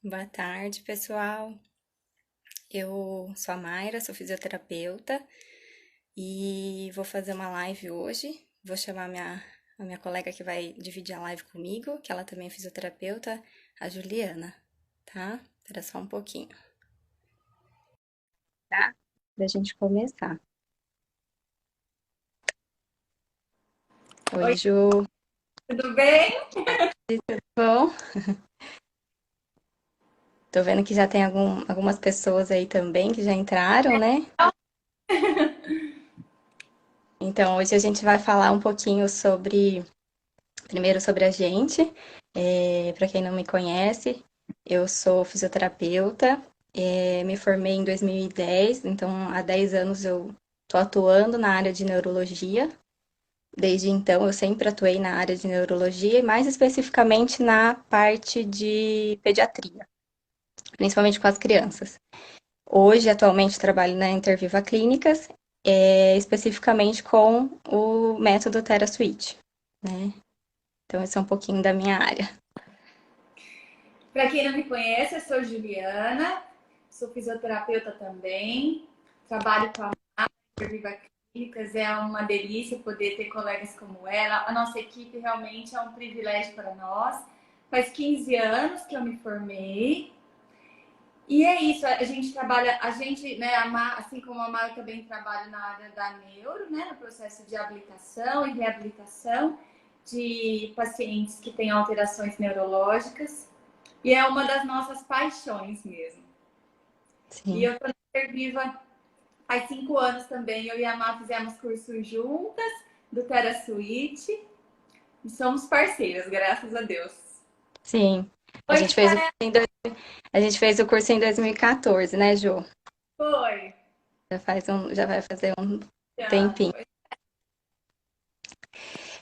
Boa tarde, pessoal. Eu sou a Mayra, sou fisioterapeuta e vou fazer uma live hoje. Vou chamar a minha colega que vai dividir a live comigo, que ela também é fisioterapeuta, a Juliana, tá? Espera só um pouquinho, tá? Pra gente começar. Oi, Oi, Ju, tudo bem? tudo bom? Tô vendo que já tem algumas pessoas aí também que já entraram, né? Então, hoje a gente vai falar um pouquinho primeiro sobre a gente. Para quem não me conhece, eu sou fisioterapeuta, me formei em 2010, então há 10 anos eu estou atuando na área de neurologia. Desde então, eu sempre atuei na área de neurologia e mais especificamente na parte de pediatria, principalmente com as crianças. Hoje, atualmente, trabalho na Interviva Clínicas, especificamente com o método TheraSuite, né? Então, esse é um pouquinho da minha área. Para quem não me conhece, eu sou Juliana, sou fisioterapeuta também, trabalho com a Viva Clínicas, é uma delícia poder ter colegas como ela. A nossa equipe realmente é um privilégio para nós. Faz 15 anos que eu me formei. E é isso, a gente trabalha, a gente, né, assim como a Mar também trabalha na área da neuro, né, no processo de habilitação e reabilitação de pacientes que têm alterações neurológicas. E é uma das nossas paixões mesmo. E Sim. eu tô na Interviva faz 5 anos também. Eu e a Má fizemos cursos juntas do TheraSuite e somos parceiras, graças a Deus. Sim. A Oi, gente fez o curso a gente fez o curso em 2014, né, Ju? foi. Já vai fazer um Já. tempinho.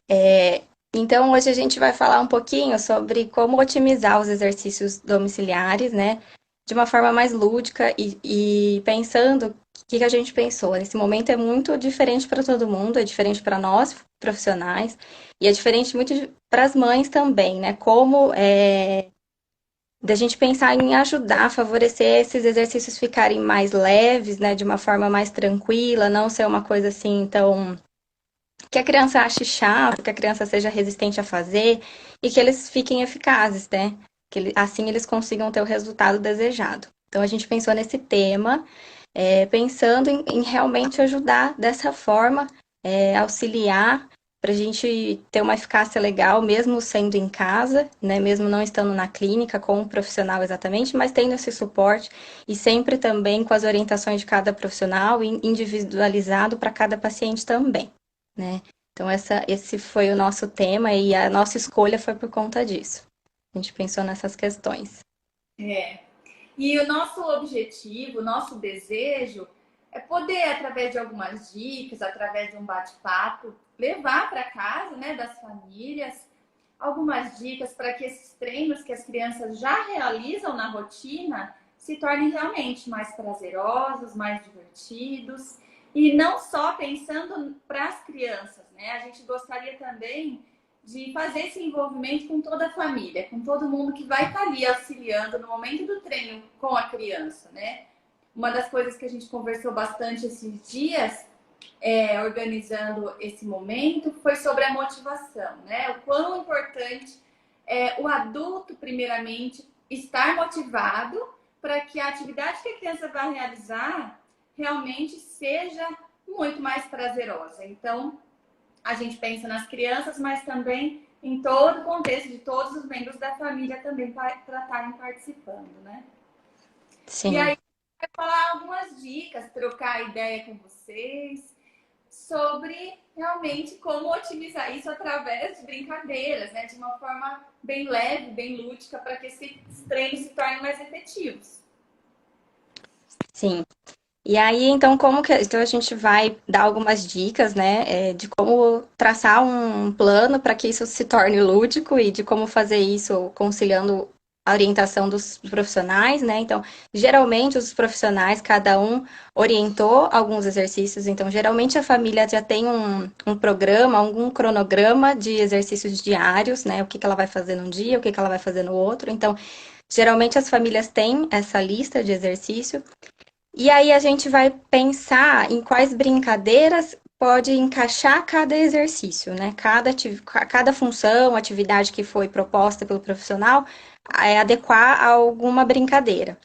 É, então, hoje a gente vai falar um pouquinho sobre como otimizar os exercícios domiciliares, né? De uma forma mais lúdica e pensando o que a gente pensou. Esse momento é muito diferente para todo mundo, é diferente para nós, profissionais, e é diferente muito para as mães também, né? Da gente pensar em ajudar, favorecer esses exercícios ficarem mais leves, né, de uma forma mais tranquila, não ser uma coisa assim tão que a criança ache chato, que a criança seja resistente a fazer e que eles fiquem eficazes, né? Assim eles consigam ter o resultado desejado. Então a gente pensou nesse tema, pensando em realmente ajudar dessa forma, auxiliar para a gente ter uma eficácia legal, mesmo sendo em casa, né? Mesmo não estando na clínica com um profissional exatamente, mas tendo esse suporte e sempre também com as orientações de cada profissional, individualizado para cada paciente também, né? Então, esse foi o nosso tema e a nossa escolha foi por conta disso. A gente pensou nessas questões. É. E o nosso objetivo, o nosso desejo é poder, através de algumas dicas, através de um bate-papo, levar para casa, né, das famílias, algumas dicas para que esses treinos que as crianças já realizam na rotina se tornem realmente mais prazerosos, mais divertidos. E não só pensando para as crianças, né? A gente gostaria também de fazer esse envolvimento com toda a família, com todo mundo que vai estar ali auxiliando no momento do treino com a criança, né? Uma das coisas que a gente conversou bastante esses dias, organizando esse momento, foi sobre a motivação, né? O quão importante é o adulto, primeiramente, estar motivado para que a atividade que a criança vai realizar realmente seja muito mais prazerosa. Então, a gente pensa nas crianças, mas também em todo o contexto de todos os membros da família também para estarem participando, né? E Sim. aí, eu vou falar algumas dicas, trocar ideia com vocês sobre realmente como otimizar isso através de brincadeiras, né? De uma forma bem leve, bem lúdica, para que esses treinos se tornem mais efetivos. Sim. E aí, então, então a gente vai dar algumas dicas, né, de como traçar um plano para que isso se torne lúdico e de como fazer isso conciliando a orientação dos profissionais, né? Então, geralmente os profissionais, cada um orientou alguns exercícios, então geralmente a família já tem um programa, algum cronograma de exercícios diários, né? O que ela vai fazer num dia, o que ela vai fazer no outro. Então, Geralmente as famílias têm essa lista de exercício. E aí a gente vai pensar em quais brincadeiras pode encaixar cada exercício, né? Cada função, atividade que foi proposta pelo profissional, é adequar a alguma brincadeira,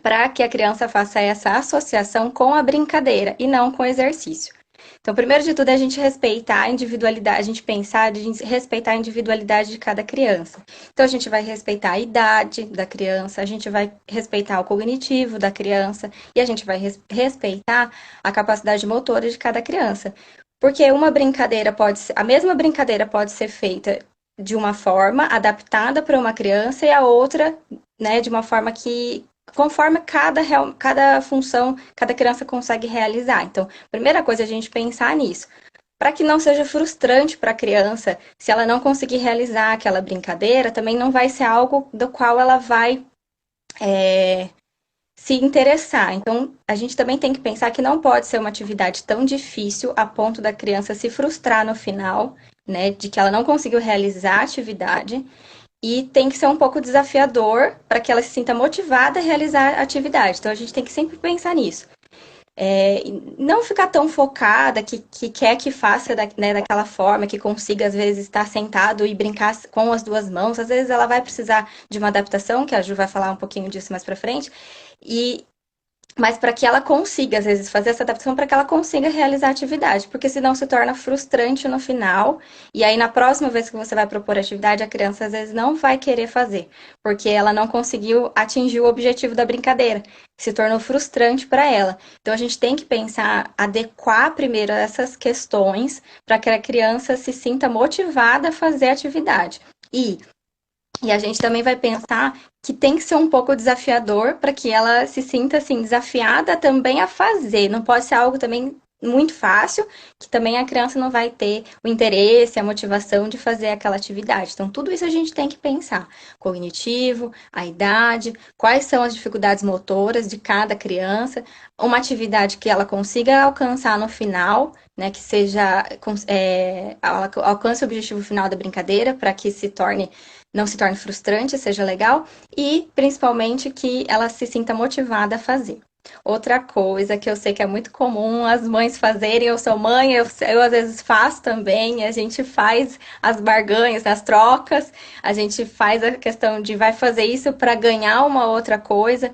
para que a criança faça essa associação com a brincadeira e não com o exercício. Então, primeiro de tudo, é a gente respeitar a individualidade, a gente pensar de respeitar a individualidade de cada criança. Então, a gente vai respeitar a idade da criança, a gente vai respeitar o cognitivo da criança e a gente vai respeitar a capacidade motora de cada criança. Porque uma brincadeira pode ser, a mesma brincadeira pode ser feita de uma forma adaptada para uma criança e a outra, né, de uma forma que conforme cada função cada criança consegue realizar. Então, primeira coisa é a gente pensar nisso. Para que não seja frustrante para a criança, se ela não conseguir realizar aquela brincadeira, também não vai ser algo do qual ela vai se interessar. Então, a gente também tem que pensar que não pode ser uma atividade tão difícil a ponto da criança se frustrar no final, né, de que ela não conseguiu realizar a atividade. E tem que ser um pouco desafiador para que ela se sinta motivada a realizar a atividade. Então, a gente tem que sempre pensar nisso. Não ficar tão focada que quer que faça né, daquela forma, que consiga, às vezes, estar sentado e brincar com as duas mãos. Às vezes, ela vai precisar de uma adaptação, que a Ju vai falar um pouquinho disso mais para frente. Mas para que ela consiga, às vezes, fazer essa adaptação para que ela consiga realizar a atividade, porque senão se torna frustrante no final. E aí, na próxima vez que você vai propor a atividade, a criança às vezes não vai querer fazer, porque ela não conseguiu atingir o objetivo da brincadeira. Se tornou frustrante para ela. Então, a gente tem que pensar, adequar primeiro essas questões para que a criança se sinta motivada a fazer a atividade. E a gente também vai pensar que tem que ser um pouco desafiador para que ela se sinta assim desafiada também a fazer. Não pode ser algo também muito fácil, que também a criança não vai ter o interesse, a motivação de fazer aquela atividade. Então, tudo isso a gente tem que pensar. Cognitivo, a idade, quais são as dificuldades motoras de cada criança, uma atividade que ela consiga alcançar no final, né, que seja alcance o objetivo final da brincadeira para que não se torne frustrante, seja legal e principalmente que ela se sinta motivada a fazer. Outra coisa que eu sei que é muito comum as mães fazerem, eu sou mãe, eu às vezes faço também, a gente faz as barganhas, as trocas, a gente faz a questão de vai fazer isso para ganhar uma outra coisa.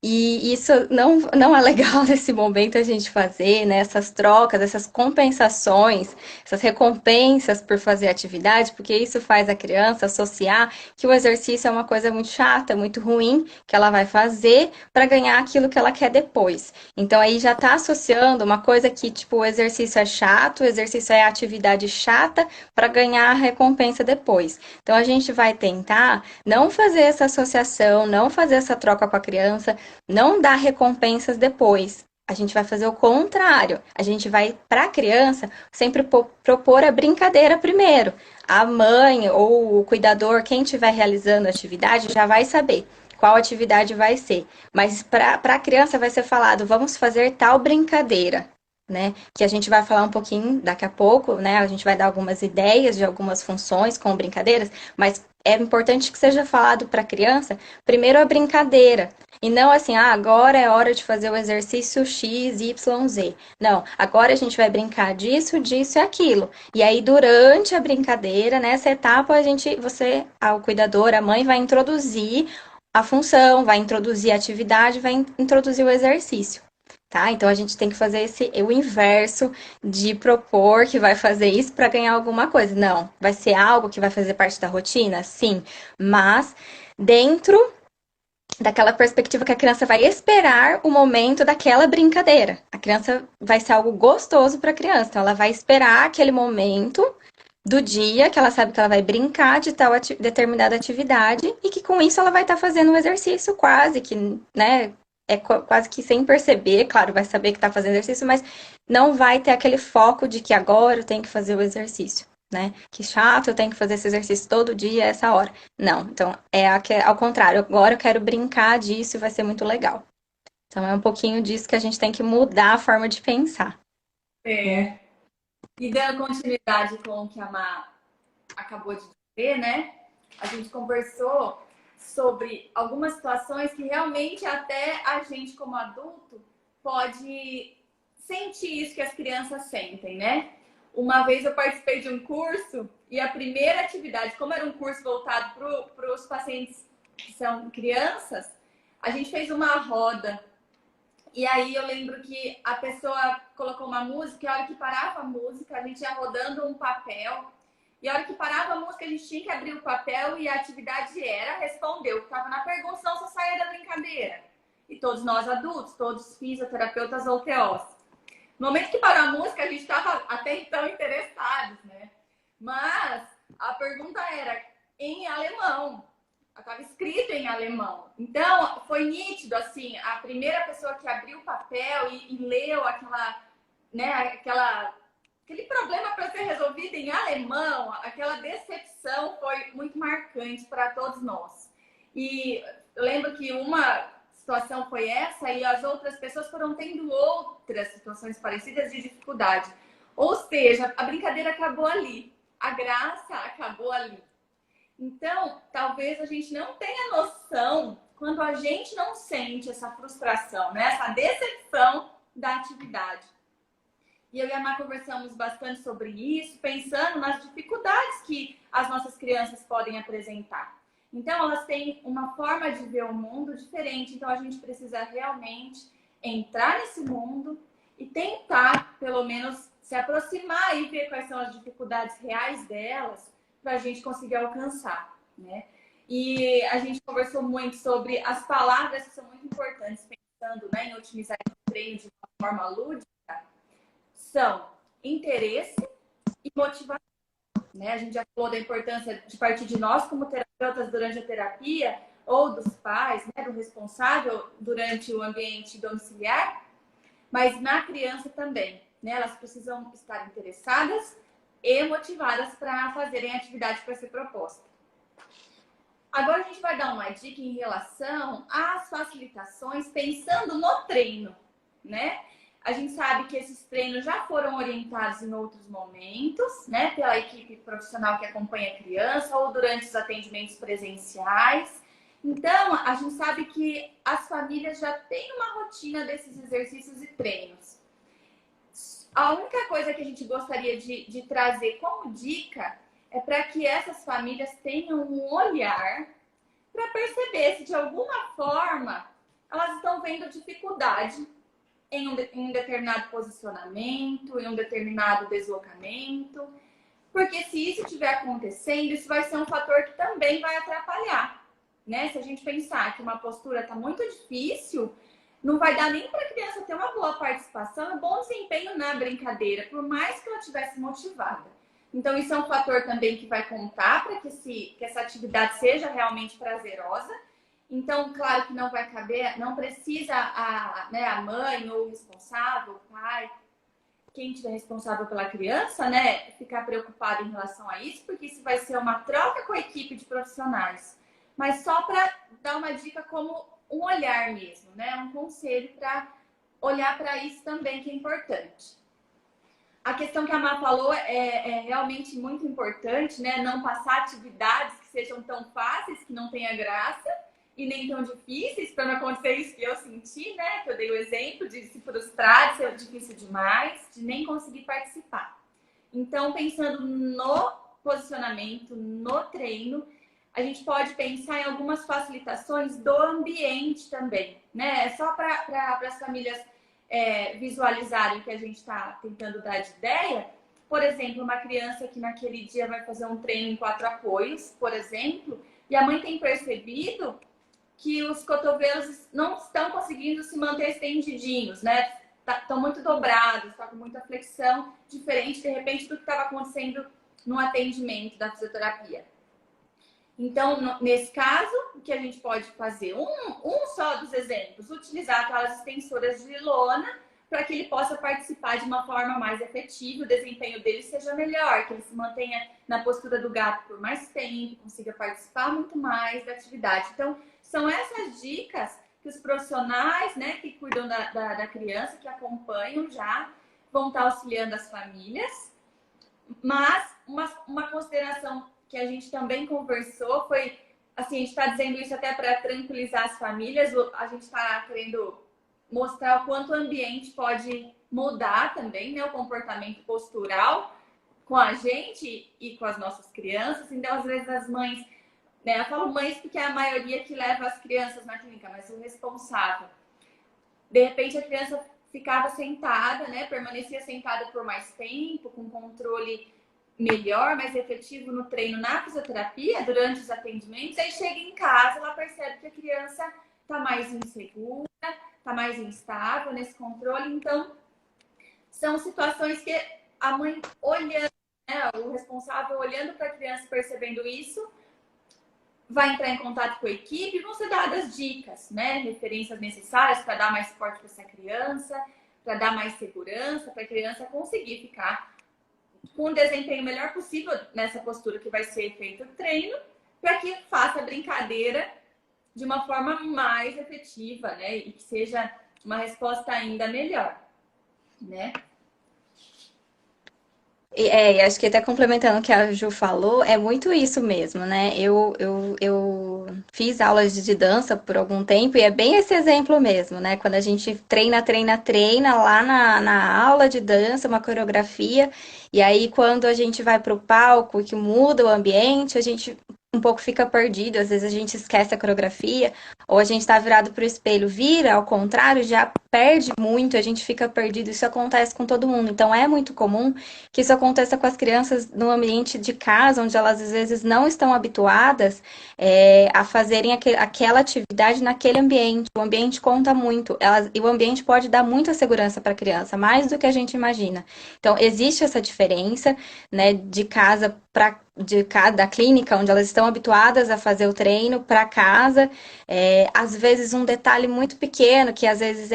E isso não é legal nesse momento a gente fazer, né? Essas trocas, essas compensações, essas recompensas por fazer atividade, porque isso faz a criança associar que o exercício é uma coisa muito chata, muito ruim, que ela vai fazer para ganhar aquilo que ela quer depois. Então aí já está associando uma coisa que, tipo, o exercício é chato, o exercício é atividade chata para ganhar a recompensa depois. Então a gente vai tentar não fazer essa associação, não fazer essa troca com a criança, não dar recompensas depois. A gente vai fazer o contrário. A gente vai, para a criança, sempre propor a brincadeira primeiro. A mãe ou o cuidador, quem estiver realizando a atividade, já vai saber qual atividade vai ser. Mas para a criança vai ser falado, vamos fazer tal brincadeira. Né? Que a gente vai falar um pouquinho daqui a pouco, né? A gente vai dar algumas ideias de algumas funções com brincadeiras, mas é importante que seja falado para a criança primeiro a brincadeira. E não assim, agora é hora de fazer o exercício X, Y, Z. Não, agora a gente vai brincar disso, disso e aquilo. E aí, durante a brincadeira, nessa etapa, o cuidador, a mãe, vai introduzir a função, vai introduzir a atividade, vai introduzir o exercício. Tá? Então a gente tem que fazer o inverso de propor que vai fazer isso para ganhar alguma coisa. Não, vai ser algo que vai fazer parte da rotina? Sim, mas dentro daquela perspectiva que a criança vai esperar o momento daquela brincadeira. A criança vai ser algo gostoso para a criança, então ela vai esperar aquele momento do dia que ela sabe que ela vai brincar de tal determinada atividade e que com isso ela vai estar fazendo um exercício quase que, né, quase que sem perceber, claro, vai saber que está fazendo exercício, mas não vai ter aquele foco de que agora eu tenho que fazer o exercício, né? Que chato, eu tenho que fazer esse exercício todo dia, essa hora. Não, então ao contrário, agora eu quero brincar disso e vai ser muito legal. Então é um pouquinho disso que a gente tem que mudar a forma de pensar. É. E dando continuidade com o que a Má acabou de dizer, né? A gente conversou sobre algumas situações que realmente até a gente como adulto pode sentir isso que as crianças sentem, né? Uma vez eu participei de um curso e a primeira atividade, como era um curso voltado para os pacientes que são crianças, a gente fez uma roda. E aí eu lembro que a pessoa colocou uma música e a hora que parava a música, a gente ia rodando um papel. E a hora que parava a música, a gente tinha que abrir o papel e a atividade era responder o que estava na pergunta, senão só saía da brincadeira. E todos nós adultos, todos fisioterapeutas ou TOs. No momento que parou a música, a gente estava até então interessados, né? Mas a pergunta era em alemão. Estava escrito em alemão. Então, foi nítido, assim, a primeira pessoa que abriu o papel e leu aquela, né, aquele problema para ser resolvido em alemão, aquela decepção foi muito marcante para todos nós. E eu lembro que uma situação foi essa e as outras pessoas foram tendo outras situações parecidas de dificuldade. Ou seja, a brincadeira acabou ali, a graça acabou ali. Então, talvez a gente não tenha noção quando a gente não sente essa frustração, né? Essa decepção da atividade. E eu e a Má conversamos bastante sobre isso, pensando nas dificuldades que as nossas crianças podem apresentar. Então, elas têm uma forma de ver o mundo diferente, então a gente precisa realmente entrar nesse mundo e tentar, pelo menos, se aproximar e ver quais são as dificuldades reais delas, para a gente conseguir alcançar, né? E a gente conversou muito sobre as palavras que são muito importantes, pensando, né, em otimizar o treino de uma forma lúdica, são interesse e motivação, né? A gente já falou da importância de partir de nós como terapeutas durante a terapia, ou dos pais, né, do responsável durante o ambiente domiciliar, mas na criança também, né? Elas precisam estar interessadas e motivadas para fazerem a atividade que vai ser proposta. Agora a gente vai dar uma dica em relação às facilitações, pensando no treino, né? A gente sabe que esses treinos já foram orientados em outros momentos, né? Pela equipe profissional que acompanha a criança ou durante os atendimentos presenciais. Então, a gente sabe que as famílias já têm uma rotina desses exercícios e treinos. A única coisa que a gente gostaria de trazer como dica é para que essas famílias tenham um olhar para perceber se de alguma forma elas estão vendo dificuldade em um determinado posicionamento, em um determinado deslocamento. Porque se isso estiver acontecendo, isso vai ser um fator que também vai atrapalhar, né? Se a gente pensar que uma postura está muito difícil, não vai dar nem para a criança ter uma boa participação e bom desempenho na brincadeira, por mais que ela estivesse motivada. Então, isso é um fator também que vai contar para que essa atividade seja realmente prazerosa. Então, claro que não vai caber, não precisa a mãe ou o responsável, o pai, quem estiver responsável pela criança, né, ficar preocupado em relação a isso, porque isso vai ser uma troca com a equipe de profissionais. Mas só para dar uma dica como um olhar mesmo, né? Um conselho para olhar para isso também, que é importante. A questão que a Má falou é realmente muito importante, né? Não passar atividades que sejam tão fáceis, que não tenha graça, e nem tão difíceis, para não acontecer isso que eu senti, né? Que eu dei o exemplo de se frustrar, de ser difícil demais, de nem conseguir participar. Então, pensando no posicionamento, no treino, a gente pode pensar em algumas facilitações do ambiente também, né? É só para as famílias visualizarem o que a gente está tentando dar de ideia. Por exemplo, uma criança que naquele dia vai fazer um treino em 4 apoios, por exemplo, e a mãe tem percebido que os cotovelos não estão conseguindo se manter estendidinhos, né? Estão muito dobrados, está com muita flexão, diferente, de repente, do que estava acontecendo no atendimento da fisioterapia. Então, nesse caso, o que a gente pode fazer? Um só dos exemplos, utilizar aquelas extensoras de lona para que ele possa participar de uma forma mais efetiva, o desempenho dele seja melhor, que ele se mantenha na postura do gato por mais tempo, consiga participar muito mais da atividade. Então, são essas dicas que os profissionais, né, que cuidam da criança, que acompanham já, vão estar auxiliando as famílias. Mas uma consideração que a gente também conversou foi assim, a gente está dizendo isso até para tranquilizar as famílias, a gente está querendo mostrar o quanto o ambiente pode mudar também, né, o comportamento postural com a gente e com as nossas crianças. Então, às vezes, as mães, né, eu falo mães porque é a maioria que leva as crianças na clínica, mas o responsável. De repente, a criança ficava sentada, né, permanecia sentada por mais tempo, com controle melhor, mais efetivo no treino na fisioterapia, durante os atendimentos. Aí chega em casa, ela percebe que a criança está mais insegura, está mais instável nesse controle. Então, são situações que a mãe olhando, né, o responsável olhando para a criança, percebendo isso, vai entrar em contato com a equipe e vão ser dadas dicas, né, referências necessárias para dar mais suporte para essa criança, para dar mais segurança, para a criança conseguir ficar com o desempenho melhor possível nessa postura que vai ser feito o treino, para que faça a brincadeira de uma forma mais efetiva, né? E que seja uma resposta ainda melhor, né? E acho que até complementando o que a Ju falou, é muito isso mesmo, né? Eu fiz aulas de dança por algum tempo e é bem esse exemplo mesmo, né? Quando a gente treina lá na aula de dança, uma coreografia, e aí quando a gente vai pro palco, que muda o ambiente, a gente um pouco fica perdido, às vezes a gente esquece a coreografia, ou a gente tá virado pro espelho, vira ao contrário, já perde muito, a gente fica perdido. Isso acontece com todo mundo. Então é muito comum que isso aconteça com as crianças no ambiente de casa, onde elas às vezes não estão habituadas a fazerem aquela atividade naquele ambiente. O ambiente conta muito, e o ambiente pode dar muita segurança para a criança, mais do que a gente imagina. Então, existe essa diferença, né, de casa para da clínica, onde elas estão habituadas a fazer o treino, para casa. Às vezes, um detalhe muito pequeno, que às vezes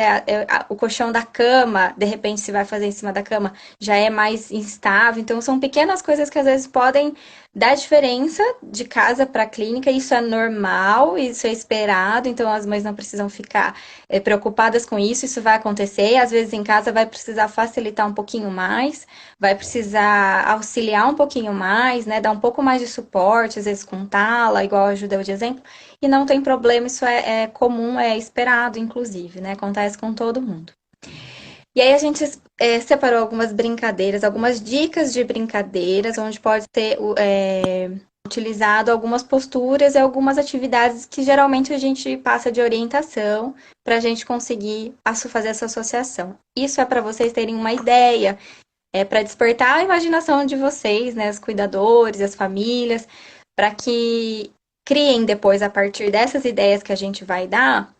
o colchão da cama, de repente, se vai fazer em cima da cama, já é mais instável. Então, são pequenas coisas que às vezes podem dar diferença de casa para clínica. Isso é normal, isso é esperado. Então, as mães não precisam ficar preocupadas com isso. Isso vai acontecer. Às vezes, em casa, vai precisar facilitar um pouquinho mais, vai precisar auxiliar um pouquinho mais, né? Dar um pouco mais de suporte, às vezes com tala, igual eu ajudei de exemplo. E não tem problema, isso é comum, é esperado, inclusive, né? Acontece com todo mundo. E aí a gente separou algumas brincadeiras, algumas dicas de brincadeiras, onde pode ser utilizado algumas posturas e algumas atividades que geralmente a gente passa de orientação para a gente conseguir fazer essa associação. Isso é para vocês terem uma ideia, para despertar a imaginação de vocês, né, os cuidadores, as famílias, para que criem depois, a partir dessas ideias que a gente vai dar,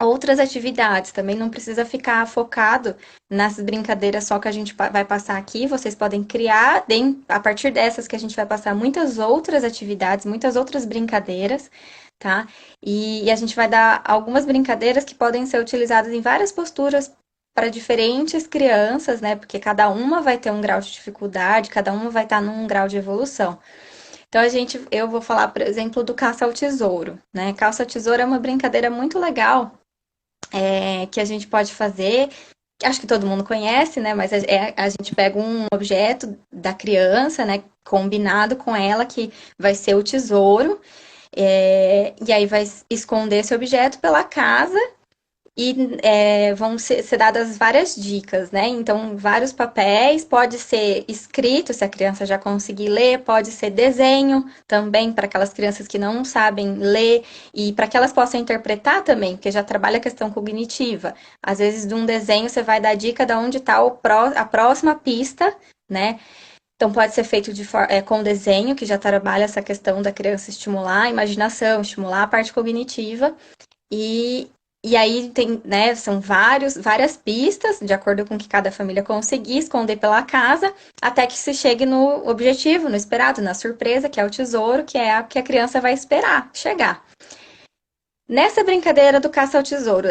outras atividades. Também não precisa ficar focado nas brincadeiras só que a gente vai passar aqui. Vocês podem criar, a partir dessas que a gente vai passar, muitas outras atividades, muitas outras brincadeiras, tá? E a gente vai dar algumas brincadeiras que podem ser utilizadas em várias posturas para diferentes crianças, né? Porque cada uma vai ter um grau de dificuldade, cada uma vai estar num grau de evolução. Então, eu vou falar, por exemplo, do caça ao tesouro, né? Caça ao tesouro é uma brincadeira muito legal, que a gente pode fazer. Acho que todo mundo conhece, né? Mas a gente pega um objeto da criança, né? Combinado com ela, que vai ser o tesouro. E aí vai esconder esse objeto pela casa e vão ser dadas várias dicas, né? Então, vários papéis, pode ser escrito, se a criança já conseguir ler, pode ser desenho também, para aquelas crianças que não sabem ler, e para que elas possam interpretar também, porque já trabalha a questão cognitiva. Às vezes, de um desenho, você vai dar dica de onde está a próxima pista, né? Então, pode ser feito com desenho, que já trabalha essa questão da criança estimular a imaginação, estimular a parte cognitiva. E aí tem, né, são várias pistas, de acordo com o que cada família conseguir esconder pela casa, até que se chegue no objetivo, no esperado, na surpresa, que é o tesouro, que é a que a criança vai esperar chegar. Nessa brincadeira do caça ao tesouro,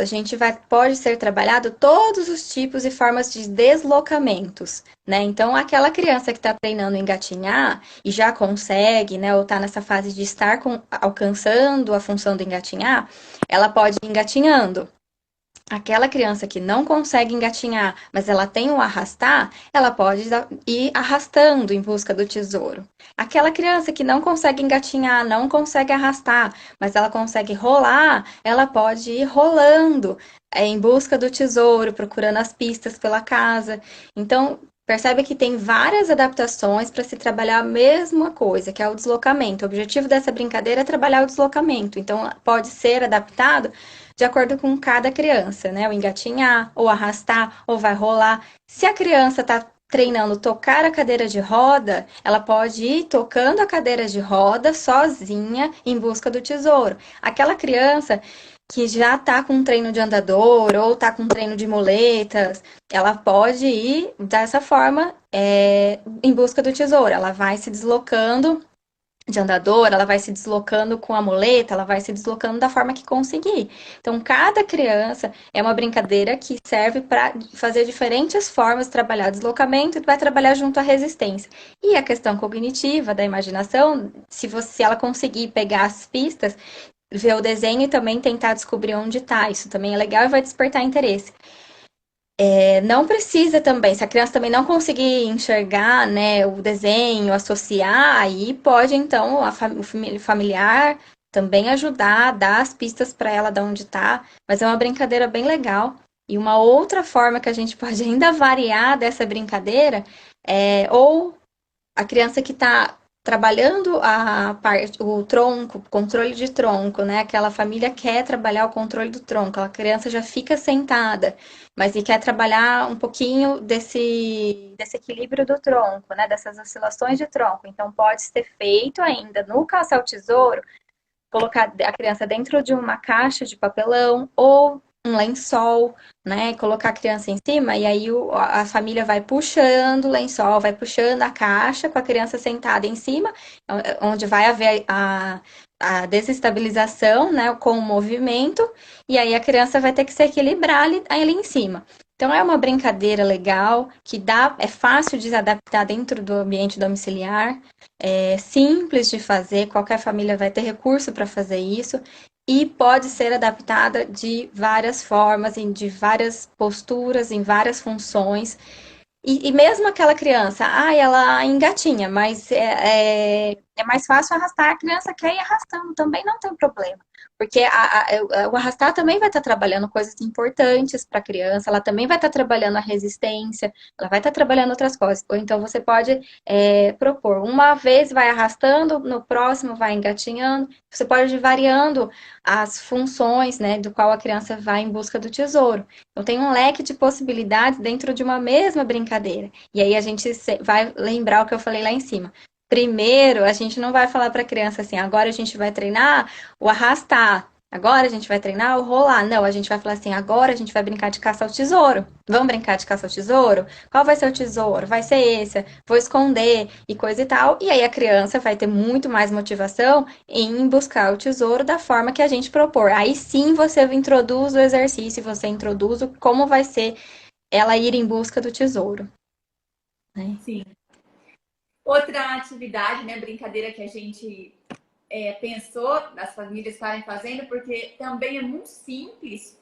pode ser trabalhado todos os tipos e formas de deslocamentos, né? Então, aquela criança que está treinando engatinhar e já consegue, né, ou está nessa fase de estar alcançando a função do engatinhar, ela pode ir engatinhando. Aquela criança que não consegue engatinhar, mas ela tem o arrastar, ela pode ir arrastando em busca do tesouro. Aquela criança que não consegue engatinhar, não consegue arrastar, mas ela consegue rolar, ela pode ir rolando em busca do tesouro, procurando as pistas pela casa. Então, percebe que tem várias adaptações para se trabalhar a mesma coisa, que é o deslocamento. O objetivo dessa brincadeira é trabalhar o deslocamento. Então, pode ser adaptado de acordo com cada criança, né? O engatinhar, ou arrastar, ou vai rolar. Se a criança está treinando tocar a cadeira de roda, ela pode ir tocando a cadeira de roda sozinha em busca do tesouro. Aquela criança que já está com um treino de andador ou está com um treino de muletas, ela pode ir dessa forma em busca do tesouro. Ela vai se deslocando de andador, ela vai se deslocando com a muleta, ela vai se deslocando da forma que conseguir. Então, cada criança é uma brincadeira que serve para fazer diferentes formas de trabalhar deslocamento e vai trabalhar junto à resistência. E a questão cognitiva da imaginação, se ela conseguir pegar as pistas, ver o desenho e também tentar descobrir onde está. Isso também é legal e vai despertar interesse. Não precisa também, se a criança também não conseguir enxergar, né, o desenho, associar, aí pode então o familiar também ajudar, dar as pistas para ela de onde está, mas é uma brincadeira bem legal. E uma outra forma que a gente pode ainda variar dessa brincadeira ou a criança que está trabalhando a parte, o tronco, controle de tronco, né? Aquela família quer trabalhar o controle do tronco, a criança já fica sentada, mas e quer trabalhar um pouquinho desse equilíbrio do tronco, né? Dessas oscilações de tronco. Então pode ser feito ainda no caça ao tesouro, colocar a criança dentro de uma caixa de papelão ou um lençol, né? Colocar a criança em cima e aí a família vai puxando o lençol, vai puxando a caixa com a criança sentada em cima, onde vai haver a desestabilização, né, com o movimento, e aí a criança vai ter que se equilibrar ali em cima. Então é uma brincadeira legal que é fácil de se adaptar dentro do ambiente domiciliar, é simples de fazer, qualquer família vai ter recurso para fazer isso e pode ser adaptada de várias formas, de várias posturas, em várias funções. E mesmo aquela criança, ela engatinha, mas é mais fácil arrastar, a criança quer ir arrastando, também não tem problema. Porque o arrastar também vai estar trabalhando coisas importantes para a criança, ela também vai estar trabalhando a resistência, ela vai estar trabalhando outras coisas. Ou então você pode propor, uma vez vai arrastando, no próximo vai engatinhando, você pode ir variando as funções, né, do qual a criança vai em busca do tesouro. Então, tem um leque de possibilidades dentro de uma mesma brincadeira. E aí a gente vai lembrar o que eu falei lá em cima. Primeiro, a gente não vai falar para a criança assim, agora a gente vai treinar o arrastar, agora a gente vai treinar o rolar. Não, a gente vai falar assim, agora a gente vai brincar de caça ao tesouro. Vamos brincar de caça ao tesouro? Qual vai ser o tesouro? Vai ser esse, vou esconder e coisa e tal. E aí a criança vai ter muito mais motivação em buscar o tesouro da forma que a gente propor. Aí sim você introduz o exercício, você introduz como vai ser ela ir em busca do tesouro. Né? Sim. Outra atividade, né, brincadeira que a gente pensou das famílias estarem fazendo, porque também é muito simples,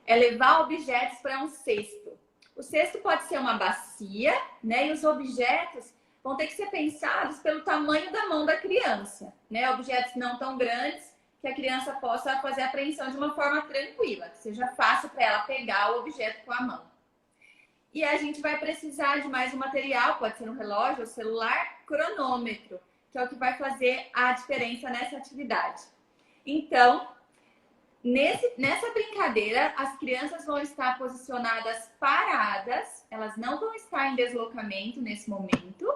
é levar objetos para um cesto. O cesto pode ser uma bacia, né, e os objetos vão ter que ser pensados pelo tamanho da mão da criança, né, objetos não tão grandes que a criança possa fazer a apreensão de uma forma tranquila, que seja fácil para ela pegar o objeto com a mão. E a gente vai precisar de mais um material, pode ser um relógio, um celular, cronômetro, que é o que vai fazer a diferença nessa atividade. Então, nessa brincadeira, as crianças vão estar posicionadas paradas, elas não vão estar em deslocamento nesse momento,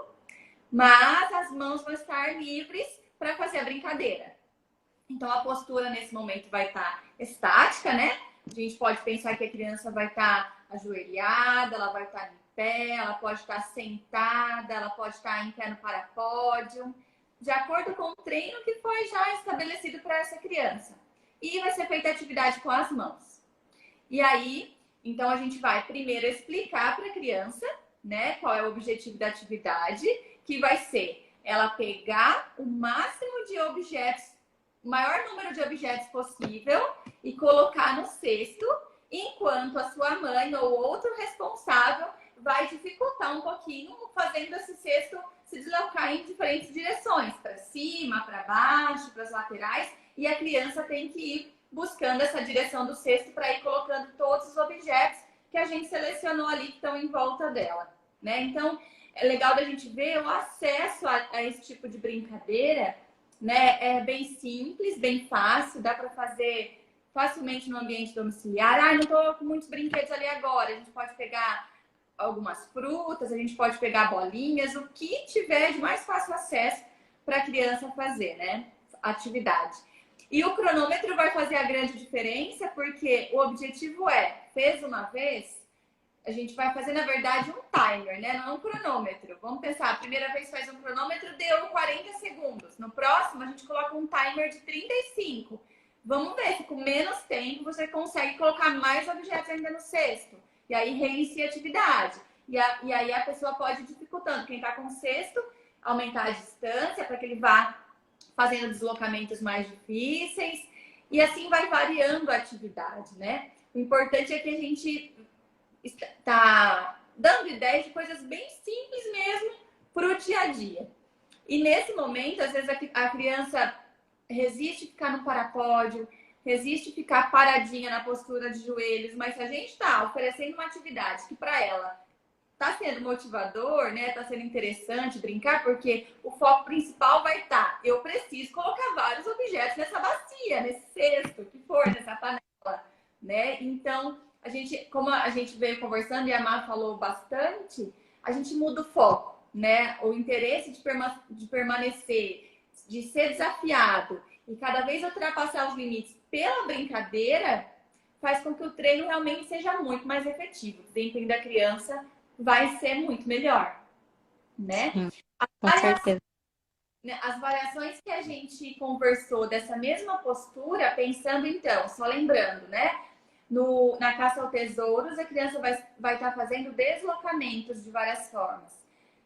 mas as mãos vão estar livres para fazer a brincadeira. Então, a postura nesse momento vai estar estática, né? A gente pode pensar que a criança vai estar ajoelhada, ela vai estar em pé, ela pode estar sentada, ela pode estar em pé no parapódio, de acordo com o treino que foi já estabelecido para essa criança. E vai ser feita a atividade com as mãos. E aí, então a gente vai primeiro explicar para a criança, né, qual é o objetivo da atividade, que vai ser ela pegar o máximo de objetos, o maior número de objetos possível e colocar no cesto. enquanto a sua mãe ou outro responsável vai dificultar um pouquinho, fazendo esse cesto se deslocar em diferentes direções, para cima, para baixo, para as laterais, e a criança tem que ir buscando essa direção do cesto para ir colocando todos os objetos que a gente selecionou ali que estão em volta dela, né? Então, é legal da gente ver o acesso a esse tipo de brincadeira, né? É bem simples, bem fácil, dá para fazer facilmente no ambiente domiciliar. Ah, não estou com muitos brinquedos ali agora. A gente pode pegar algumas frutas, a gente pode pegar bolinhas, o que tiver de mais fácil acesso para a criança fazer, né? Atividade. E o cronômetro vai fazer a grande diferença, porque o objetivo fez uma vez, a gente vai fazer, na verdade, um timer, né? Não um cronômetro. Vamos pensar, a primeira vez faz um cronômetro, deu 40 segundos. No próximo, a gente coloca um timer de 35. Vamos ver se com menos tempo você consegue colocar mais objetos ainda no cesto. E aí reinicia a atividade. E aí a pessoa pode ir dificultando. Quem está com o cesto, aumentar a distância para que ele vá fazendo deslocamentos mais difíceis. E assim vai variando a atividade, né? O importante é que a gente está dando ideias de coisas bem simples mesmo para o dia a dia. E nesse momento, às vezes a criança resiste ficar no parapódio, resiste ficar paradinha na postura de joelhos, mas se a gente está oferecendo uma atividade que para ela está sendo motivador, né? Está sendo interessante brincar, porque o foco principal vai estar, eu preciso colocar vários objetos nessa bacia, nesse cesto, que for, nessa panela, né? Então, como a gente veio conversando e a Má falou bastante, a gente muda o foco, né? O interesse de permanecer, de ser desafiado e cada vez ultrapassar os limites pela brincadeira, faz com que o treino realmente seja muito mais efetivo. O desempenho da criança vai ser muito melhor, né? Sim, com certeza. As variações que a gente conversou dessa mesma postura, pensando então, só lembrando, né? Na caça ao tesouros, a criança vai estar fazendo deslocamentos de várias formas.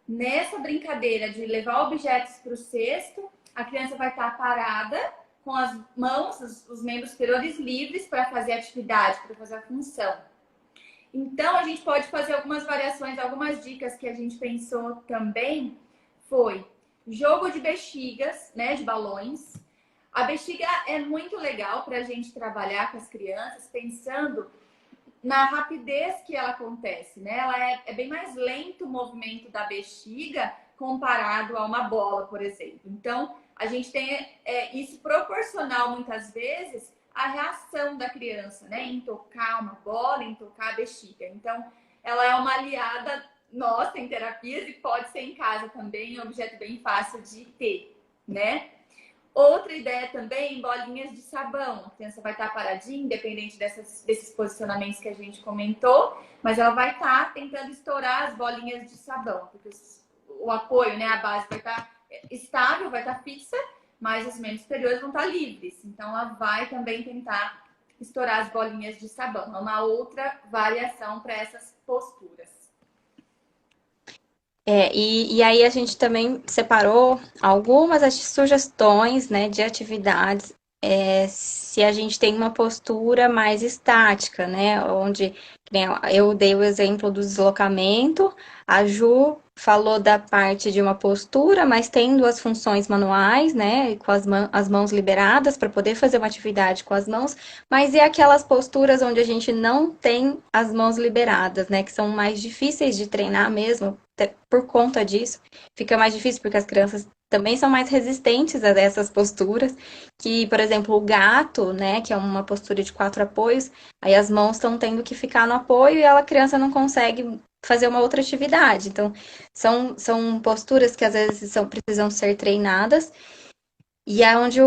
Nessa brincadeira de levar objetos para o cesto, a criança vai estar parada, com as mãos, os membros superiores livres para fazer a atividade, para fazer a função. Então, a gente pode fazer algumas variações, algumas dicas que a gente pensou também foi jogo de bexigas, né, de balões. A bexiga é muito legal para a gente trabalhar com as crianças, pensando na rapidez que ela acontece, né? Ela é bem mais lento o movimento da bexiga comparado a uma bola, por exemplo. Então, a gente tem isso proporcional, muitas vezes, à reação da criança, né? Em tocar uma bola, em tocar a bexiga. Então, ela é uma aliada nossa em terapias e pode ser em casa também, um objeto bem fácil de ter, né? Outra ideia também, bolinhas de sabão. A criança vai estar paradinha, independente desses posicionamentos que a gente comentou, mas ela vai estar tentando estourar as bolinhas de sabão, porque o apoio, né, a base vai estar estável, vai estar fixa, mas os membros superiores vão estar livres. Então, ela vai também tentar estourar as bolinhas de sabão. É uma outra variação para essas posturas. E aí a gente também separou algumas sugestões, né, de atividades, se a gente tem uma postura mais estática, né, onde eu dei o exemplo do deslocamento, a Ju falou da parte de uma postura, mas tendo as funções manuais, né, com as mãos liberadas para poder fazer uma atividade com as mãos, mas e aquelas posturas onde a gente não tem as mãos liberadas, né, que são mais difíceis de treinar mesmo, por conta disso, fica mais difícil porque as crianças também são mais resistentes a essas posturas, que, por exemplo, o gato, né, que é uma postura de 4 apoios, aí as mãos estão tendo que ficar no apoio e a criança não consegue fazer uma outra atividade. Então, são posturas que às vezes precisam ser treinadas e é onde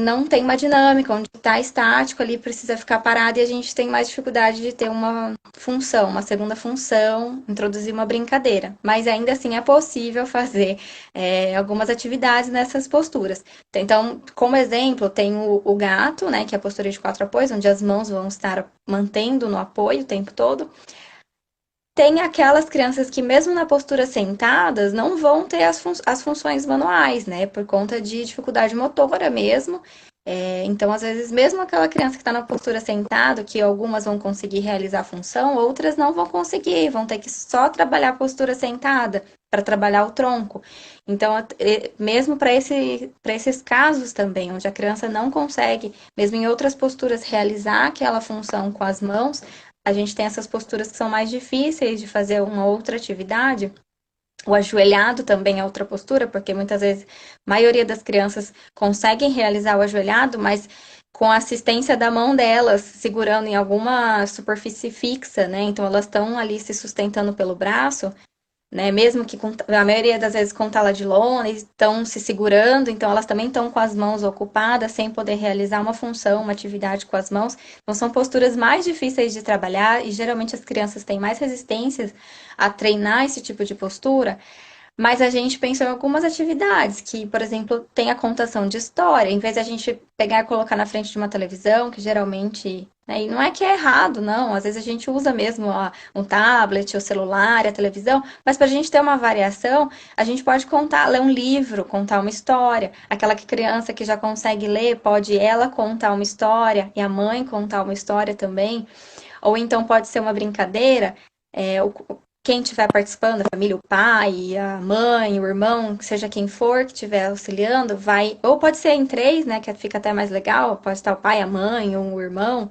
não tem uma dinâmica, onde está estático ali, precisa ficar parado e a gente tem mais dificuldade de ter uma função, uma segunda função, introduzir uma brincadeira. Mas ainda assim é possível fazer algumas atividades nessas posturas. Então, como exemplo, tem o gato, né, que é a postura de 4 apoios, onde as mãos vão estar mantendo no apoio o tempo todo. Tem aquelas crianças que, mesmo na postura sentadas, não vão ter as funções manuais, né? Por conta de dificuldade motora mesmo. Então, às vezes, mesmo aquela criança que está na postura sentado, que algumas vão conseguir realizar a função, outras não vão conseguir, vão ter que só trabalhar a postura sentada para trabalhar o tronco. Então, mesmo para esses casos também, onde a criança não consegue, mesmo em outras posturas, realizar aquela função com as mãos, a gente tem essas posturas que são mais difíceis de fazer uma outra atividade. O ajoelhado também é outra postura, porque muitas vezes a maioria das crianças conseguem realizar o ajoelhado, mas com a assistência da mão delas, segurando em alguma superfície fixa, né? Então elas estão ali se sustentando pelo braço, né? Mesmo que a maioria das vezes com tala de lona, estão se segurando, então elas também estão com as mãos ocupadas, sem poder realizar uma função, uma atividade com as mãos. Então são posturas mais difíceis de trabalhar e geralmente as crianças têm mais resistências a treinar esse tipo de postura. Mas a gente pensou em algumas atividades que, por exemplo, tem a contação de história. Em vez de a gente pegar e colocar na frente de uma televisão, que geralmente, né, e não é que é errado, não. Às vezes a gente usa mesmo um tablet, o celular, a televisão, mas para a gente ter uma variação, a gente pode contar, ler um livro, contar uma história. Aquela criança que já consegue ler, pode ela contar uma história e a mãe contar uma história também. Ou então pode ser uma brincadeira. Quem estiver participando, a família, o pai, a mãe, o irmão, seja quem for que estiver auxiliando, vai. Ou pode ser em três, né? Que fica até mais legal. Pode estar o pai, a mãe ou o irmão.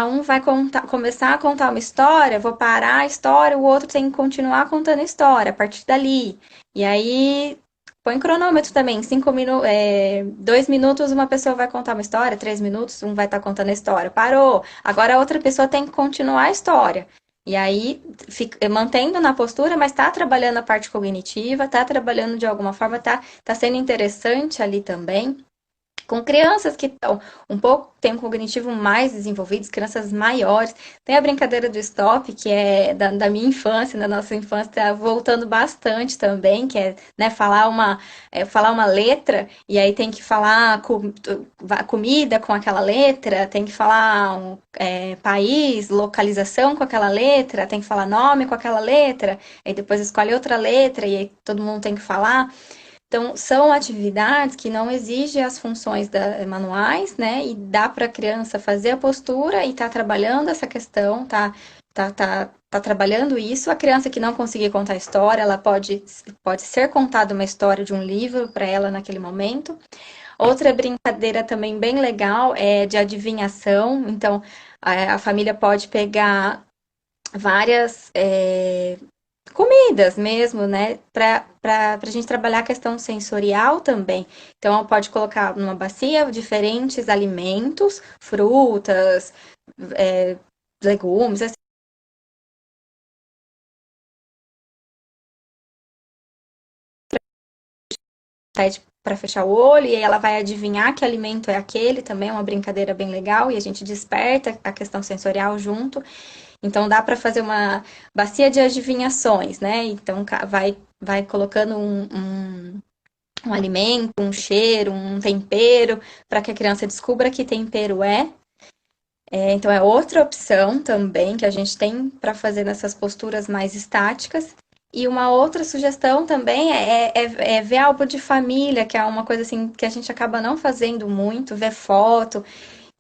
Um vai começar a contar uma história, vou parar a história, o outro tem que continuar contando a história a partir dali. E aí põe cronômetro também, 5 minutos, 2 minutos uma pessoa vai contar uma história, 3 minutos um vai estar contando a história. Parou. Agora a outra pessoa tem que continuar a história. E aí, mantendo na postura, mas está trabalhando a parte cognitiva, está trabalhando de alguma forma, tá sendo interessante ali também com crianças que estão um pouco tem um cognitivo mais desenvolvidos, crianças maiores. Tem a brincadeira do stop, que é da minha infância, da nossa infância, tá voltando bastante também, que é, né, falar uma letra, e aí tem que falar comida com aquela letra, tem que falar país, localização com aquela letra, tem que falar nome com aquela letra, aí depois escolhe outra letra, e aí todo mundo tem que falar. Então, são atividades que não exigem as funções manuais, né? E dá para a criança fazer a postura e tá trabalhando essa questão, tá trabalhando isso. A criança que não conseguir contar a história, ela pode ser contada uma história de um livro para ela naquele momento. Outra brincadeira também bem legal é de adivinhação. Então, a família pode pegar várias comidas mesmo, né? Para a gente trabalhar a questão sensorial também. Então, pode colocar numa bacia diferentes alimentos, frutas, é, legumes, assim, para fechar o olho, e aí ela vai adivinhar que alimento é aquele, também é uma brincadeira bem legal, e a gente desperta a questão sensorial junto. Então dá para fazer uma bacia de adivinhações, né? Então vai colocando um alimento, um cheiro, um tempero, para que a criança descubra que tempero é. Então é outra opção também que a gente tem para fazer nessas posturas mais estáticas. E uma outra sugestão também é ver álbum de família, que é uma coisa assim que a gente acaba não fazendo muito, ver foto.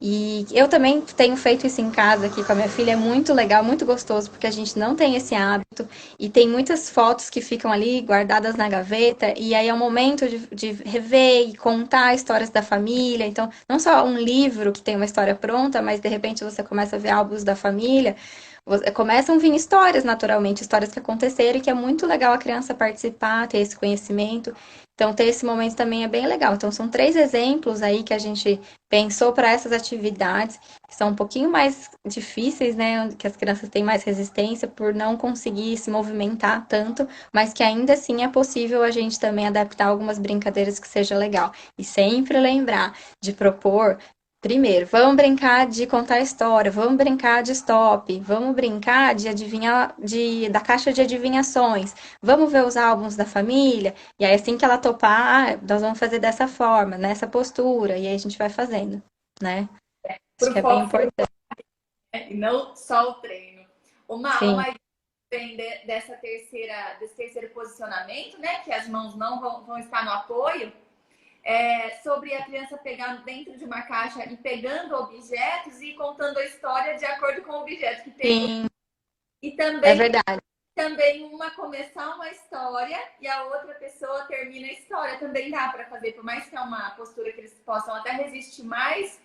E eu também tenho feito isso em casa aqui com a minha filha, é muito legal, muito gostoso, porque a gente não tem esse hábito e tem muitas fotos que ficam ali guardadas na gaveta, e aí é o momento de rever e contar histórias da família. Então, não só um livro que tem uma história pronta, mas de repente você começa a ver álbuns da família, começam a vir histórias naturalmente, histórias que aconteceram e que é muito legal a criança participar, ter esse conhecimento. Então, ter esse momento também é bem legal. Então, são 3 exemplos aí que a gente pensou para essas atividades, que são um pouquinho mais difíceis, né? Que as crianças têm mais resistência por não conseguir se movimentar tanto, mas que ainda assim é possível a gente também adaptar algumas brincadeiras que seja legal. E sempre lembrar de propor. Primeiro, vamos brincar de contar história, vamos brincar de stop, vamos brincar de adivinhar, da caixa de adivinhações, vamos ver os álbuns da família, e aí assim que ela topar, nós vamos fazer dessa forma, nessa postura, e aí a gente vai fazendo, né? Acho Pro que é bem foco importante. e não só o treino. Sim, Uma vem desse terceiro posicionamento, né? Que as mãos não vão estar no apoio. sobre a criança pegar dentro de uma caixa e pegando objetos e contando a história de acordo com o objeto que pegou. Sim, E é também, verdade. também uma começar uma história e a outra pessoa termina a história. Também dá para fazer, por mais que é uma postura que eles possam até resistir mais,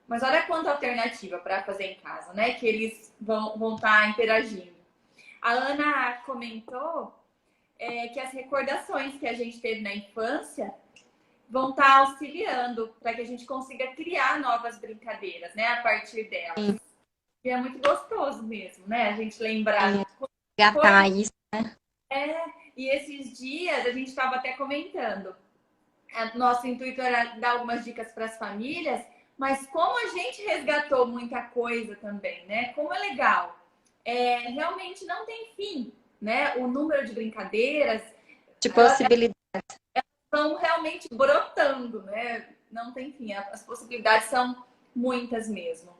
mas olha quanta alternativa para fazer em casa, né? Que eles vão estar interagindo. A Ana comentou que as recordações que a gente teve na infância vão estar auxiliando para que a gente consiga criar novas brincadeiras, né? A partir delas. E é muito gostoso mesmo, né? A gente lembrar. Resgatar isso. E esses dias a gente estava até comentando. Nosso intuito era dar algumas dicas para as famílias, mas como a gente resgatou muita coisa também, né? Como é legal. Realmente não tem fim, né? O número de brincadeiras, De elas possibilidade. estão realmente brotando, né? Não tem fim. As possibilidades são muitas mesmo.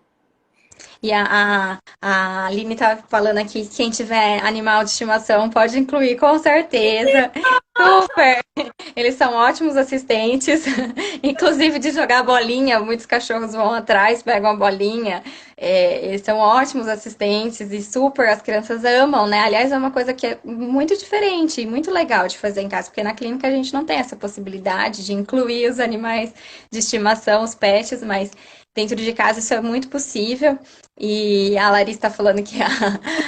E a Aline tá falando aqui que quem tiver animal de estimação pode incluir com certeza. Super! Eles são ótimos assistentes, inclusive de jogar bolinha. Muitos cachorros vão atrás, pegam a bolinha. Eles são ótimos assistentes e super as crianças amam, né? Aliás, é uma coisa que é muito diferente e muito legal de fazer em casa, porque na clínica a gente não tem essa possibilidade de incluir os animais de estimação, os pets, mas dentro de casa isso é muito possível. E a Larissa está falando que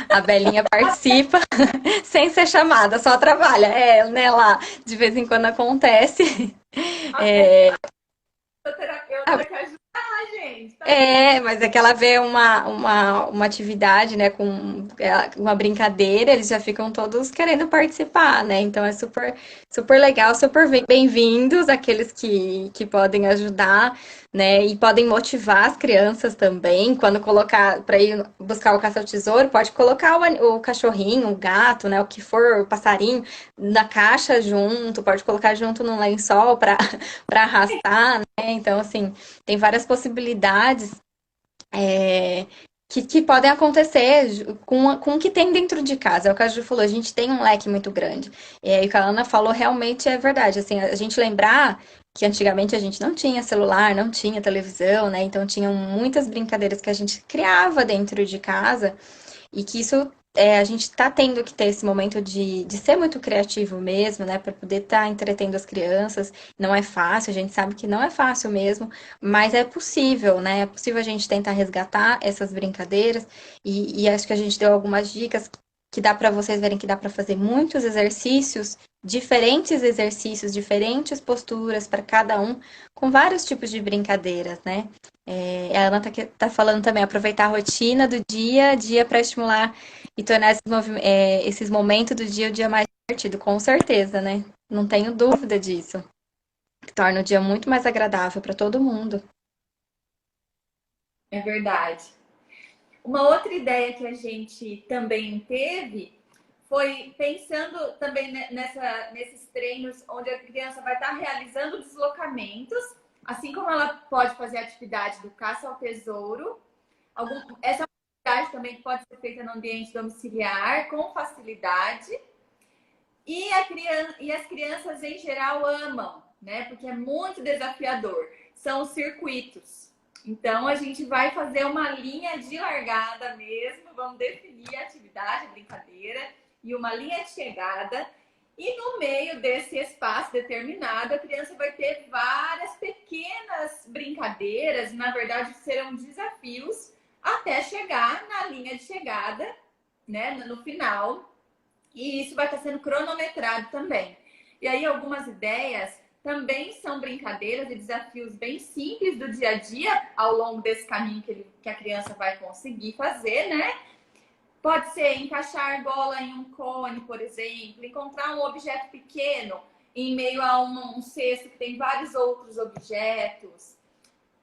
a Belinha participa sem ser chamada, só trabalha. Né, lá de vez em quando acontece. É, Terapeuta que ajuda a gente. Tá? mas é que ela vê uma atividade, né, com uma brincadeira, eles já ficam todos querendo participar, né? Então é super, super legal, super bem-vindos aqueles que podem ajudar, né? E podem motivar as crianças também. Quando colocar para ir buscar o caça-tesouro, pode colocar o cachorrinho, o gato, né? O que for, o passarinho, na caixa junto, pode colocar junto num lençol para arrastar, né? Então, assim, tem várias possibilidades que podem acontecer com o que tem dentro de casa. É o que a Ju falou, a gente tem um leque muito grande. E o que a Ana falou realmente é verdade. Assim, a gente lembrar que antigamente a gente não tinha celular, não tinha televisão, né? Então tinham muitas brincadeiras que a gente criava dentro de casa e que isso a gente está tendo que ter esse momento de ser muito criativo mesmo, né? Para poder estar entretendo as crianças. Não é fácil, a gente sabe que não é fácil mesmo, mas é possível, né? É possível a gente tentar resgatar essas brincadeiras e acho que a gente deu algumas dicas que dá para vocês verem que dá para fazer muitos exercícios, diferentes posturas para cada um, com vários tipos de brincadeiras, né? A Ana tá falando também, aproveitar a rotina do dia a dia para estimular e tornar esses momentos do dia o dia mais divertido, com certeza, né? Não tenho dúvida disso. Que torna o dia muito mais agradável para todo mundo. É verdade. Uma outra ideia que a gente também teve foi pensando também nesses treinos onde a criança vai estar realizando deslocamentos, assim como ela pode fazer a atividade do caça ao tesouro. Essa atividade também pode ser feita no ambiente domiciliar com facilidade. E as crianças em geral amam, né? Porque é muito desafiador. São os circuitos. Então a gente vai fazer uma linha de largada mesmo, vamos definir a atividade, a brincadeira, e uma linha de chegada. E no meio desse espaço determinado, a criança vai ter várias pequenas brincadeiras, na verdade serão desafios, até chegar na linha de chegada, né? No final. E isso vai estar sendo cronometrado também. E aí, algumas ideias também são brincadeiras e desafios bem simples do dia a dia, ao longo desse caminho que a criança vai conseguir fazer, né? Pode ser encaixar a argola em um cone, por exemplo, encontrar um objeto pequeno em meio a um cesto que tem vários outros objetos,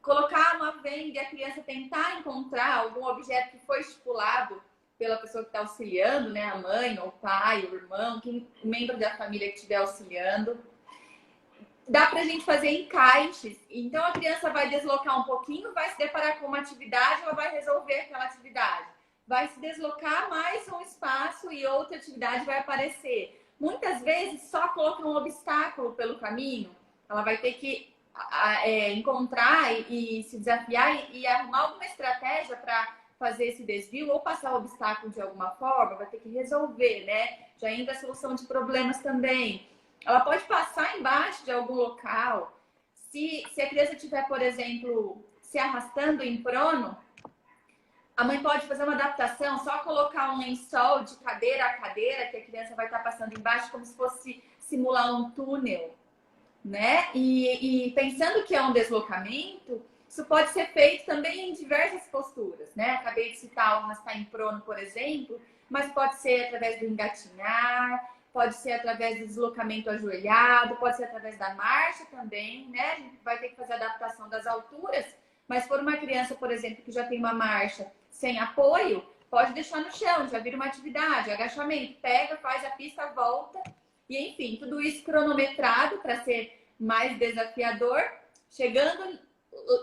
colocar uma venda e a criança tentar encontrar algum objeto que foi estipulado pela pessoa que está auxiliando, né? A mãe, ou o pai, o irmão, o membro da família que estiver auxiliando. Dá para a gente fazer encaixes. Então a criança vai deslocar um pouquinho, vai se deparar com uma atividade, ela vai resolver aquela atividade. Vai se deslocar mais um espaço e outra atividade vai aparecer. Muitas vezes só coloca um obstáculo pelo caminho. Ela vai ter que encontrar e se desafiar e arrumar alguma estratégia para fazer esse desvio ou passar o obstáculo de alguma forma, vai ter que resolver, né? Já entra a solução de problemas também. Ela pode passar embaixo de algum local. Se a criança estiver, por exemplo, se arrastando em prono, a mãe pode fazer uma adaptação, só colocar um lençol de cadeira a cadeira, que a criança vai estar passando embaixo, como se fosse simular um túnel, né? E pensando que é um deslocamento, isso pode ser feito também em diversas posturas, né? Acabei de citar o arrastar em prono, por exemplo, mas pode ser através do engatinhar, pode ser através do deslocamento ajoelhado, pode ser através da marcha também, né? A gente vai ter que fazer adaptação das alturas, mas for uma criança, por exemplo, que já tem uma marcha sem apoio, pode deixar no chão, já vira uma atividade, agachamento, pega, faz a pista, volta, e enfim, tudo isso cronometrado para ser mais desafiador, chegando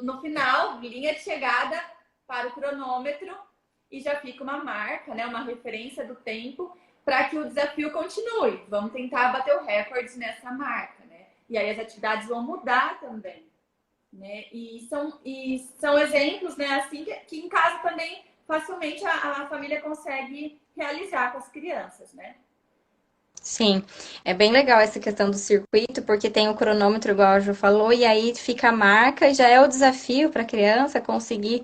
no final, linha de chegada para o cronômetro e já fica uma marca, né, uma referência do tempo para que o desafio continue. Vamos tentar bater o recorde nessa marca, né? E aí as atividades vão mudar também, né? E são exemplos, né, assim que em casa também facilmente a família consegue realizar com as crianças, né? Sim, é bem legal essa questão do circuito, porque tem o cronômetro, igual a Ju falou, e aí fica a marca e já é o desafio para a criança conseguir,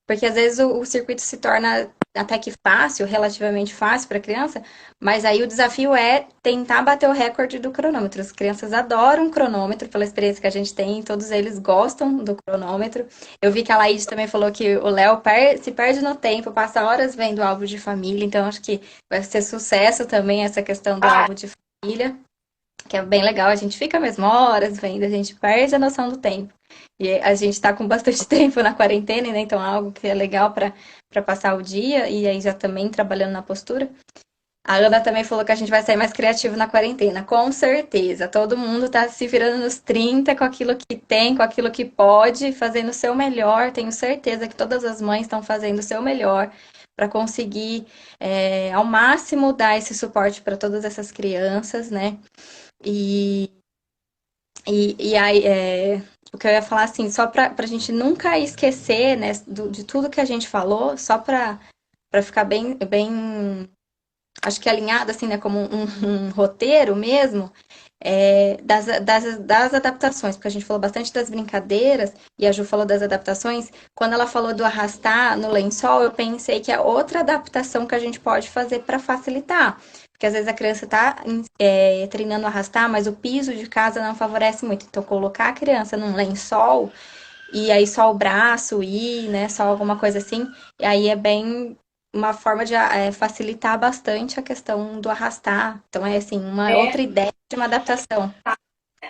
porque às vezes o circuito se torna até que fácil, relativamente fácil para a criança, mas aí o desafio é tentar bater o recorde do cronômetro. As crianças adoram cronômetro, pela experiência que a gente tem, todos eles gostam do cronômetro. Eu vi que a Laís também falou que o Léo se perde no tempo, passa horas vendo álbum de família, então acho que vai ser sucesso também essa questão do álbum de família, que é bem legal. A gente fica mesmo horas vendo, a gente perde a noção do tempo. E a gente tá com bastante tempo na quarentena, né? Então é algo que é legal para passar o dia e aí já também trabalhando na postura. A Ana também falou que a gente vai sair mais criativo na quarentena. Com certeza. Todo mundo tá se virando nos 30 com aquilo que tem, com aquilo que pode, fazendo o seu melhor. Tenho certeza que todas as mães estão fazendo o seu melhor para conseguir, ao máximo, dar esse suporte para todas essas crianças, né? E, e aí, o que eu ia falar assim, só para a gente nunca esquecer, né, de tudo que a gente falou, só para ficar bem acho que alinhada, assim, né, como um roteiro mesmo, das adaptações, porque a gente falou bastante das brincadeiras, e a Ju falou das adaptações. Quando ela falou do arrastar no lençol, eu pensei que é outra adaptação que a gente pode fazer para facilitar. Porque às vezes a criança está treinando a arrastar, mas o piso de casa não favorece muito. Então, colocar a criança num lençol e aí só o braço ir, né? Só alguma coisa assim. E aí é bem uma forma de facilitar bastante a questão do arrastar. Então é assim, uma É, outra ideia de uma adaptação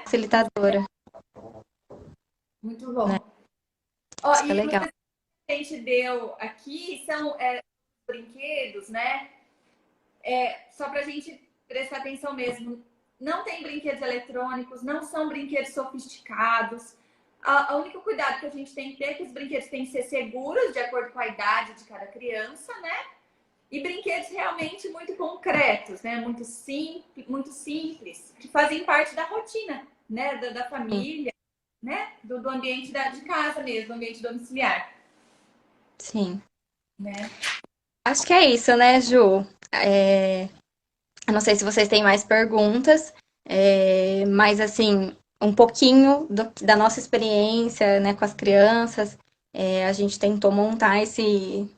facilitadora, muito né? bom. Ó, Isso que é e legal. a gente deu aqui são brinquedos, né? Só para a gente prestar atenção mesmo. Não tem brinquedos eletrônicos, não são brinquedos sofisticados. O único cuidado que a gente tem que ter é que os brinquedos têm que ser seguros, de acordo com a idade de cada criança, né? E brinquedos realmente muito concretos, né? Muito simples, que fazem parte da rotina, né? Da família, né? Do ambiente de casa mesmo, do ambiente domiciliar, Sim. né? Acho que é isso, né, Ju? Eu não sei se vocês têm mais perguntas, mas assim, um pouquinho da nossa experiência, né, com as crianças, a gente tentou montar esse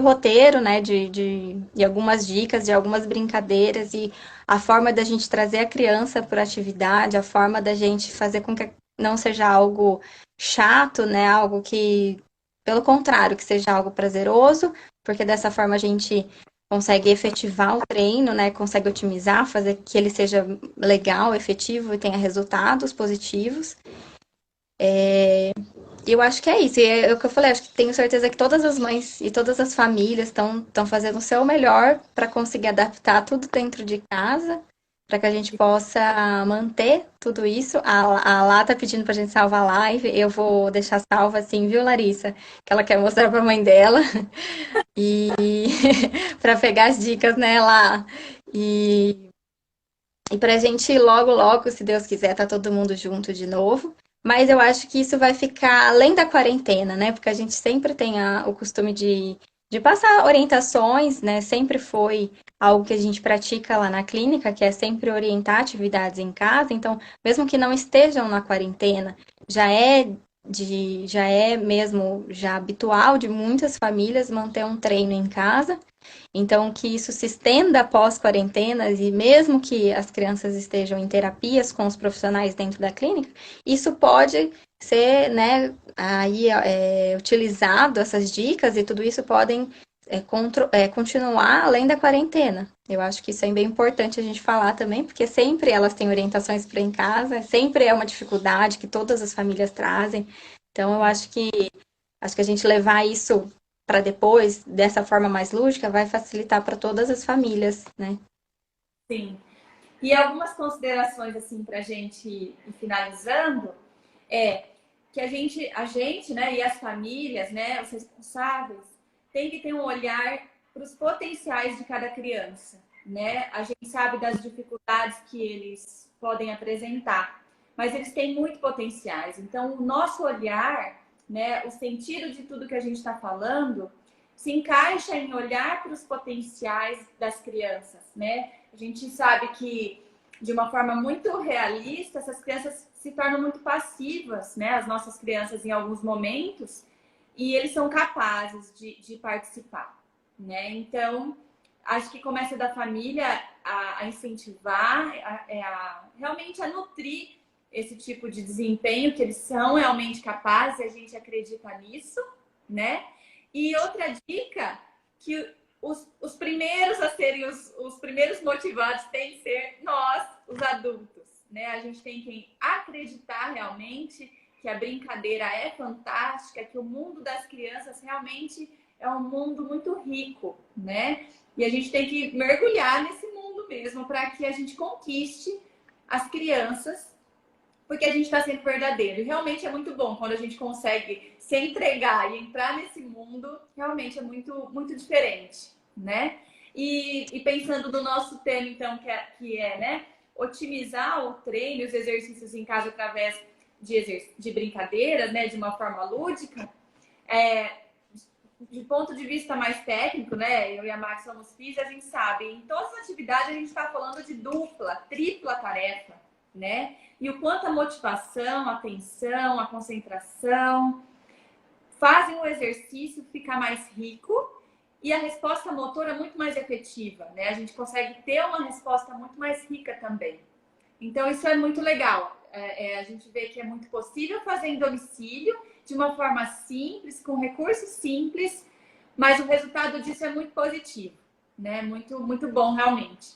roteiro, né, de algumas dicas, de algumas brincadeiras e a forma da gente trazer a criança para a atividade, a forma da gente fazer com que não seja algo chato, né, algo que, pelo contrário, que seja algo prazeroso, porque dessa forma a gente consegue efetivar o treino, né? Consegue otimizar, fazer que ele seja legal, efetivo e tenha resultados positivos. E eu acho que é isso. E é o que eu falei, acho que tenho certeza que todas as mães e todas as famílias estão fazendo o seu melhor para conseguir adaptar tudo dentro de casa, para que a gente possa manter tudo isso. A Lá tá pedindo pra gente salvar a live. Eu vou deixar salva assim, viu, Larissa? Que ela quer mostrar pra mãe dela. E para pegar as dicas, né, lá. E pra gente logo, logo, se Deus quiser, tá todo mundo junto de novo. Mas eu acho que isso vai ficar além da quarentena, né? Porque a gente sempre tem o costume de passar orientações, né? Sempre foi algo que a gente pratica lá na clínica, que é sempre orientar atividades em casa. Então, mesmo que não estejam na quarentena, já é mesmo já habitual de muitas famílias manter um treino em casa. Então, que isso se estenda após quarentenas e mesmo que as crianças estejam em terapias com os profissionais dentro da clínica, isso pode ser, né, aí utilizado, essas dicas e tudo isso podem continuar além da quarentena. Eu acho que isso é bem importante a gente falar também, porque sempre elas têm orientações para em casa, sempre é uma dificuldade que todas as famílias trazem. Então, eu acho que a gente levar isso para depois, dessa forma mais lúdica, vai facilitar para todas as famílias, né? Sim. E algumas considerações assim para a gente ir finalizando é que a gente, né, e as famílias, né, os responsáveis, tem que ter um olhar para os potenciais de cada criança, né? A gente sabe das dificuldades que eles podem apresentar, mas eles têm muito potenciais. Então, o nosso olhar, né, o sentido de tudo que a gente está falando, se encaixa em olhar para os potenciais das crianças, né? A gente sabe que de uma forma muito realista, essas crianças se tornam muito passivas, né? As nossas crianças em alguns momentos, e eles são capazes de participar, né? Então, acho que começa da família a incentivar, realmente a nutrir esse tipo de desempenho, que eles são realmente capazes, e a gente acredita nisso, né? E outra dica, que os primeiros a serem os primeiros motivados têm que ser nós, os adultos, né? A gente tem que acreditar realmente que a brincadeira é fantástica, que o mundo das crianças realmente é um mundo muito rico, né? E a gente tem que mergulhar nesse mundo mesmo para que a gente conquiste as crianças, porque a gente está sendo verdadeiro. E realmente é muito bom quando a gente consegue se entregar e entrar nesse mundo, realmente é muito, muito diferente, né? E pensando no nosso tema, então, que é, né, otimizar o treino e os exercícios em casa através de brincadeiras, né, de uma forma lúdica, é, de ponto de vista mais técnico, né? Eu e a Max somos físicos, a gente sabe, em todas as atividades a gente está falando de dupla, tripla tarefa, né? E o quanto a motivação, a atenção, a concentração fazem o exercício ficar mais rico e a resposta motora muito mais efetiva, né? A gente consegue ter uma resposta muito mais rica também. Então, isso é muito legal. A gente vê que é muito possível fazer em domicílio, de uma forma simples, com recursos simples, mas o resultado disso é muito positivo, né? Muito, muito bom, realmente.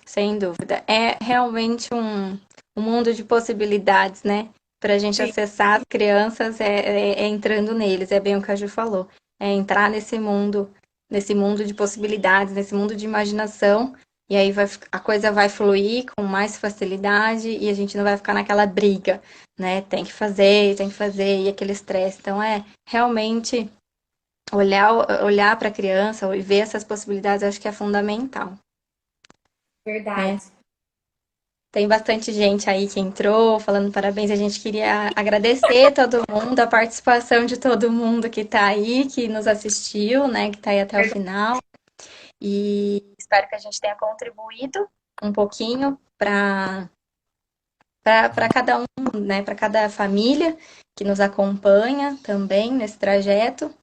Sem dúvida. É realmente um mundo de possibilidades, né? Para a gente Sim, acessar as crianças é entrando neles, é bem o que a Ju falou. É entrar nesse mundo de possibilidades, nesse mundo de imaginação, e aí a coisa vai fluir com mais facilidade e a gente não vai ficar naquela briga, né? Tem que fazer, e aquele estresse. Então é realmente olhar para a criança e ver essas possibilidades, eu acho que é fundamental, né? verdade. Tem bastante gente aí que entrou falando parabéns. A gente queria agradecer todo mundo, a participação de todo mundo que está aí, que nos assistiu, né, que está aí até o Verdade. final. E espero que a gente tenha contribuído um pouquinho para cada um, né, para cada família que nos acompanha também nesse trajeto.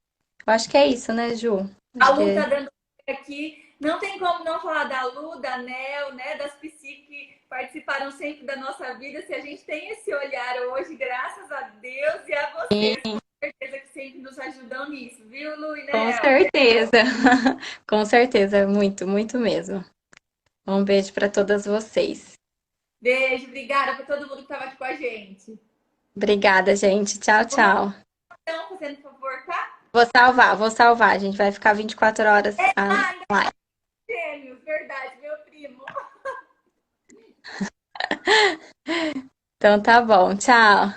Eu acho que é isso, né, Ju? A Acho Lu tá que dando aqui. Não tem como não falar da Lu, da Nel, né? Das psi que participaram sempre da nossa vida. Se a gente tem esse olhar hoje, graças a Deus e a vocês, com certeza que sempre nos ajudam nisso, viu, Lu e com Nel? certeza, com certeza, muito, muito mesmo. Um beijo para todas vocês. Beijo, obrigada por todo mundo que estava aqui com a gente. Obrigada, gente. Tchau, Vamos tchau. então, fazendo favor, tá? Vou salvar, vou salvar. A gente vai ficar 24 horas online. Gêmeos, verdade, meu primo. Então tá bom. Tchau.